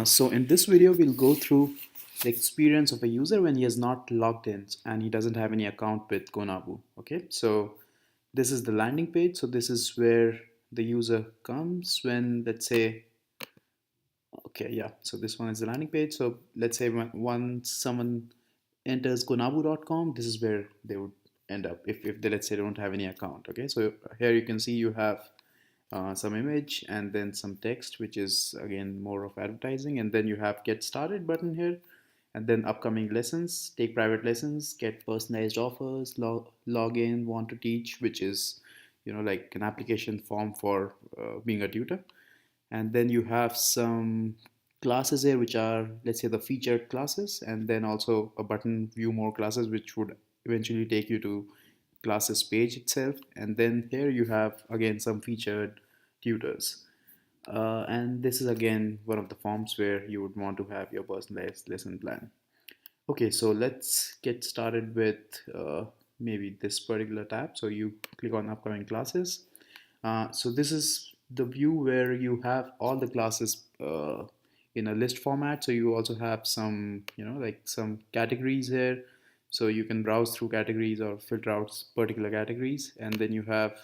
So in this video, we'll go through the experience of a user when he is not logged in and he doesn't have any account with Konabu. Okay, so this is the landing page. So this is where the user comes when, let's say, okay, yeah. So this one is the landing page. So let's say once someone enters konabu.com, this is where they would end up if they, let's say, don't have any account. Okay, so here you can see you have some image and then some text, which is again more of advertising, and then you have get started button here, and then upcoming lessons, take private lessons, get personalized offers, log in, want to teach, which is like an application form for being a tutor. And then you have some classes here which are, let's say, the featured classes, and then also a button view more classes, which would eventually take you to classes page itself. And then here you have again some featured tutors, and this is again one of the forms where you would want to have your personalized lesson plan. Okay, so let's get started with maybe this particular tab. So you click on upcoming classes. So this is the view where you have all the classes in a list format. So you also have some, like some categories here. So you can browse through categories or filter out particular categories. And then you have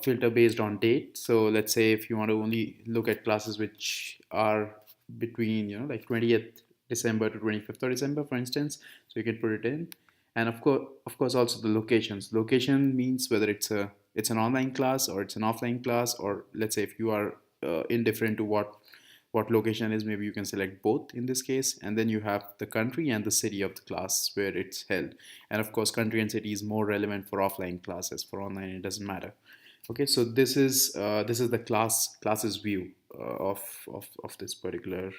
filter based on date. So let's say if you want to only look at classes which are between like 20th December to 25th of December, for instance, so you can put it in. And of course also the locations. Location means whether it's an online class or it's an offline class, or let's say if you are indifferent to what location is, maybe you can select both in this case. And then you have the country and the city of the class where it's held. And of course country and city is more relevant for offline classes. For online it doesn't matter. Okay, so this is the classes view of this particular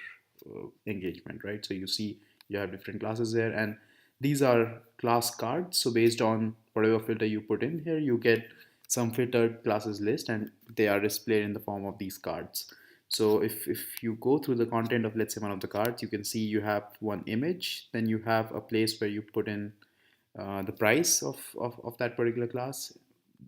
engagement, right? So you see you have different classes there, and these are class cards. So based on whatever filter you put in here, you get some filtered classes list, and they are displayed in the form of these cards. So if you go through the content of, let's say, one of the cards, you can see you have one image, then you have a place where you put in the price of that particular class,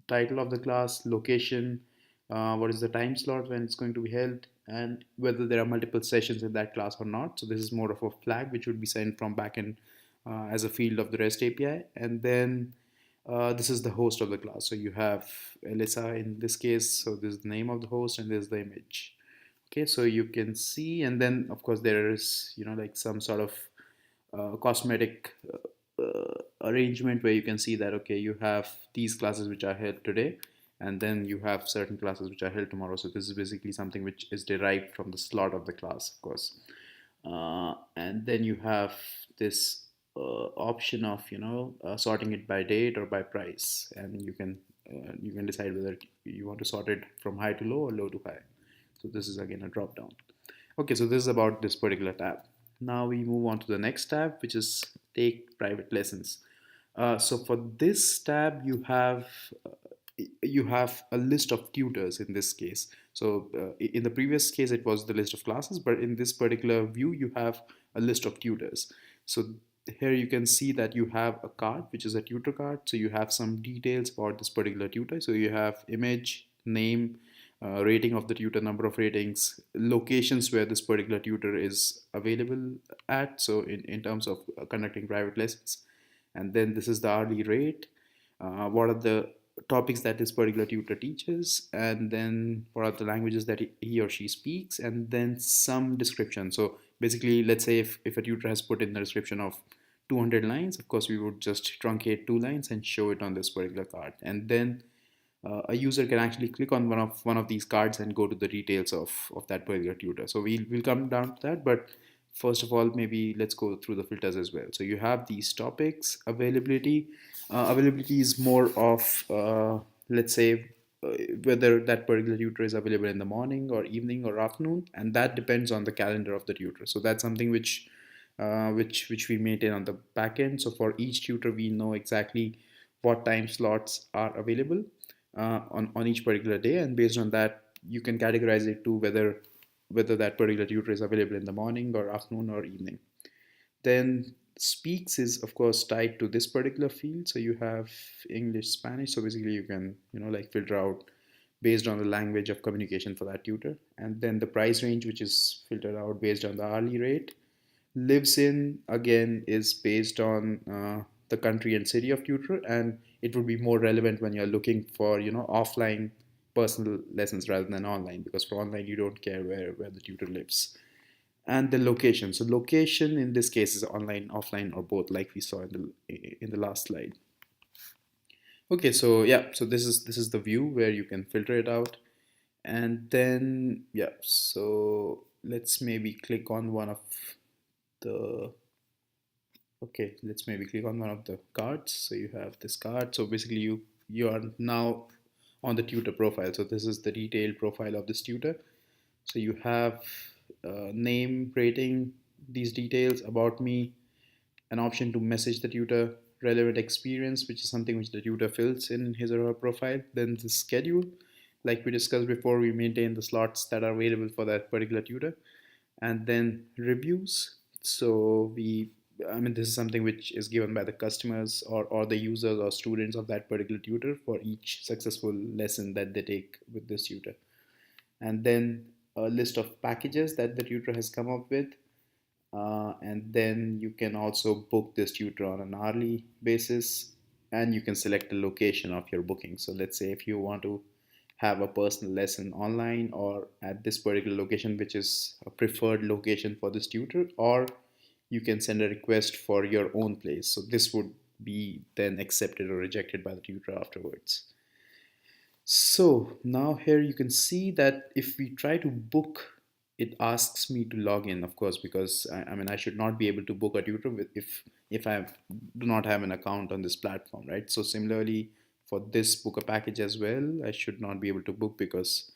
title of the class, location, what is the time slot when it's going to be held, and whether there are multiple sessions in that class or not. So this is more of a flag which would be sent from backend as a field of the REST API. And then this is the host of the class. So you have Elisa in this case. So this is the name of the host and this is the image. Okay, so you can see, and then of course there is like some sort of cosmetic arrangement where you can see that, okay, you have these classes which are held today, and then you have certain classes which are held tomorrow. So this is basically something which is derived from the slot of the class, of course. And then you have this option of sorting it by date or by price, and you can decide whether you want to sort it from high to low or low to high. So this is again a drop down. Okay, so this is about this particular tab. Now we move on to the next tab, which is take private lessons. So for this tab, you have a list of tutors in this case. So in the previous case, it was the list of classes, but in this particular view, you have a list of tutors. So here you can see that you have a card, which is a tutor card. So you have some details about this particular tutor. So you have image, name, rating of the tutor, number of ratings, locations where this particular tutor is available at. So in terms of conducting private lessons. And then this is the hourly rate. What are the topics that this particular tutor teaches, and then what are the languages that he or she speaks, and then some description. So basically, let's say if a tutor has put in the description of 200 lines, of course we would just truncate 2 lines and show it on this particular card. And then a user can actually click on one of these cards and go to the details of that particular tutor. So we'll come down to that, but first of all, maybe let's go through the filters as well. So you have these topics. Availability. Availability is more of, let's say, whether that particular tutor is available in the morning or evening or afternoon, and that depends on the calendar of the tutor. So that's something which we maintain on the back end. So for each tutor, we know exactly what time slots are available on each particular day, and based on that, you can categorize it to whether that particular tutor is available in the morning or afternoon or evening. Then speaks is of course tied to this particular field. So you have English, Spanish. So basically you can like filter out based on the language of communication for that tutor. And then the price range, which is filtered out based on the hourly rate. Lives in, again, is based on the country and city of tutor, and it would be more relevant when you're looking for, offline personal lessons rather than online, because for online you don't care where the tutor lives. And the location. So location in this case is online, offline, or both, like we saw in the last slide. Okay, so yeah, so this is the view where you can filter it out. And then yeah, so let's maybe click on one of the okay, let's maybe click on one of the cards. So you have this card. So basically you are now on the tutor profile. So this is the detailed profile of this tutor. So you have name, rating, these details about me, an option to message the tutor, relevant experience, which is something which the tutor fills in his or her profile. Then the schedule, like we discussed before, we maintain the slots that are available for that particular tutor. And then reviews. So this is something which is given by the customers or the users or students of that particular tutor for each successful lesson that they take with this tutor. And then a list of packages that the tutor has come up with. And then you can also book this tutor on an hourly basis, and you can select the location of your booking. So let's say if you want to have a personal lesson online or at this particular location, which is a preferred location for this tutor, or you can send a request for your own place. So this would be then accepted or rejected by the tutor afterwards. So now here you can see that if we try to book, it asks me to log in, of course, because I should not be able to book a tutor if I do not have an account on this platform, right? So similarly for this book a package as well, I should not be able to book because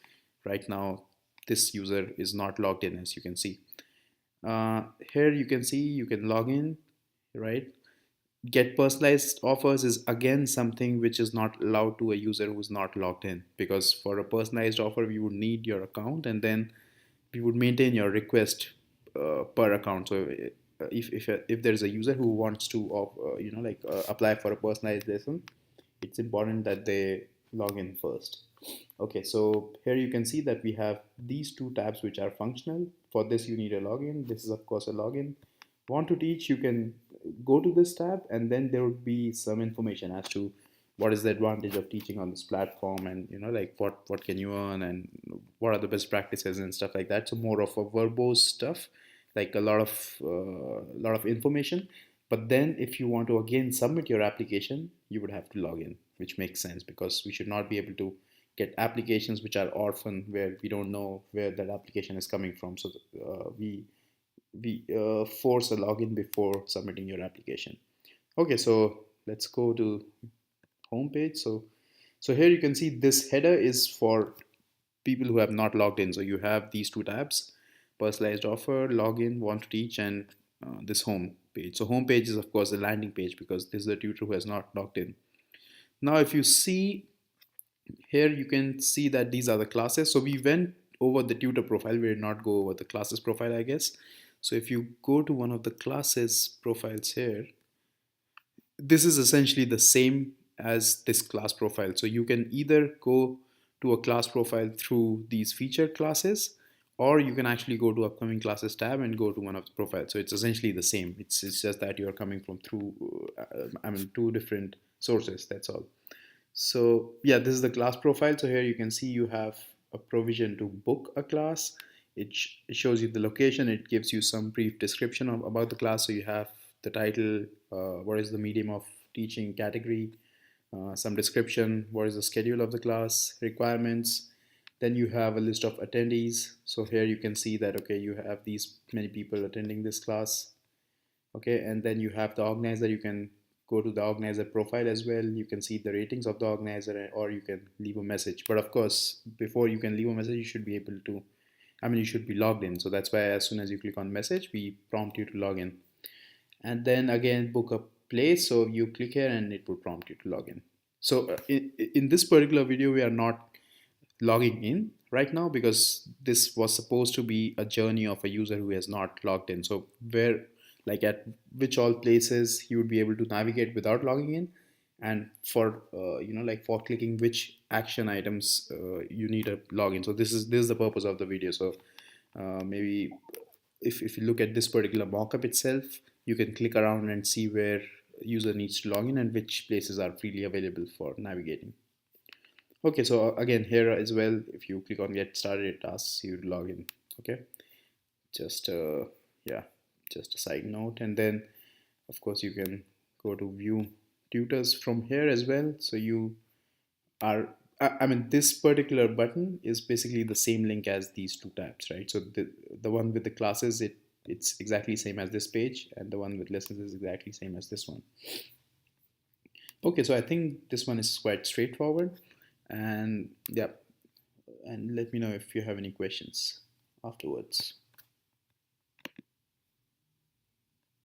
right now this user is not logged in, as you can see. Here you can see you can log in, right? Get personalized offers is again something which is not allowed to a user who's not logged in, because for a personalized offer we would need your account, and then we would maintain your request per account. So if there's a user who wants to apply for a personalized lesson, it's important that they log in first. Okay, so here you can see that we have these two tabs which are functional. For this you need a login. This is of course a login. Want to teach, you can go to this tab, and then there would be some information as to what is the advantage of teaching on this platform, and like what can you earn, and what are the best practices and stuff like that. So more of a verbose stuff, like a lot of information. But then if you want to again submit your application, you would have to log in, which makes sense because we should not be able to get applications which are orphan, where we don't know where that application is coming from. So we force a login before submitting your application. Okay, so let's go to homepage. So here you can see this header is for people who have not logged in. So you have these two tabs: personalized offer, login, want to teach, and this home page. So home page is of course the landing page because this is the tutor who has not logged in. Now if you see here, you can see that these are the classes. So we went over the tutor profile, we did not go over the classes profile, I guess. So if you go to one of the classes profiles here, this is essentially the same as this class profile. So you can either go to a class profile through these featured classes, or you can actually go to upcoming classes tab and go to one of the profiles. So it's essentially the same. It's just that you're coming from through two different sources, that's all. So yeah, this is the class profile. So here you can see you have a provision to book a class. It shows you the location. It gives you some brief description about the class. So you have the title, what is the medium of teaching category, some description, what is the schedule of the class, requirements. Then you have a list of attendees. So here you can see that, okay, you have these many people attending this class. Okay, and then you have the organizer. You can go to the organizer profile as well. You can see the ratings of the organizer, or you can leave a message. But of course, before you can leave a message, you should be able to, you should be logged in. So that's why as soon as you click on message, we prompt you to log in. And then again, book a place. So you click here and it will prompt you to log in. So in this particular video, we are not logging in right now because this was supposed to be a journey of a user who has not logged in. So at which all places he would be able to navigate without logging in, and for like for clicking which action items you need a login. So this is the purpose of the video. So maybe if you look at this particular mockup itself, you can click around and see where user needs to log in and which places are freely available for navigating. Okay, so again here as well, if you click on get started, it asks you to log in. Okay, just yeah, just a side note. And then of course you can go to view tutors from here as well. So you are I mean, this particular button is basically the same link as these two tabs, right? So the one with the classes, it's exactly same as this page, and the one with lessons is exactly same as this one. Okay, so I think this one is quite straightforward, and yeah, and let me know if you have any questions afterwards.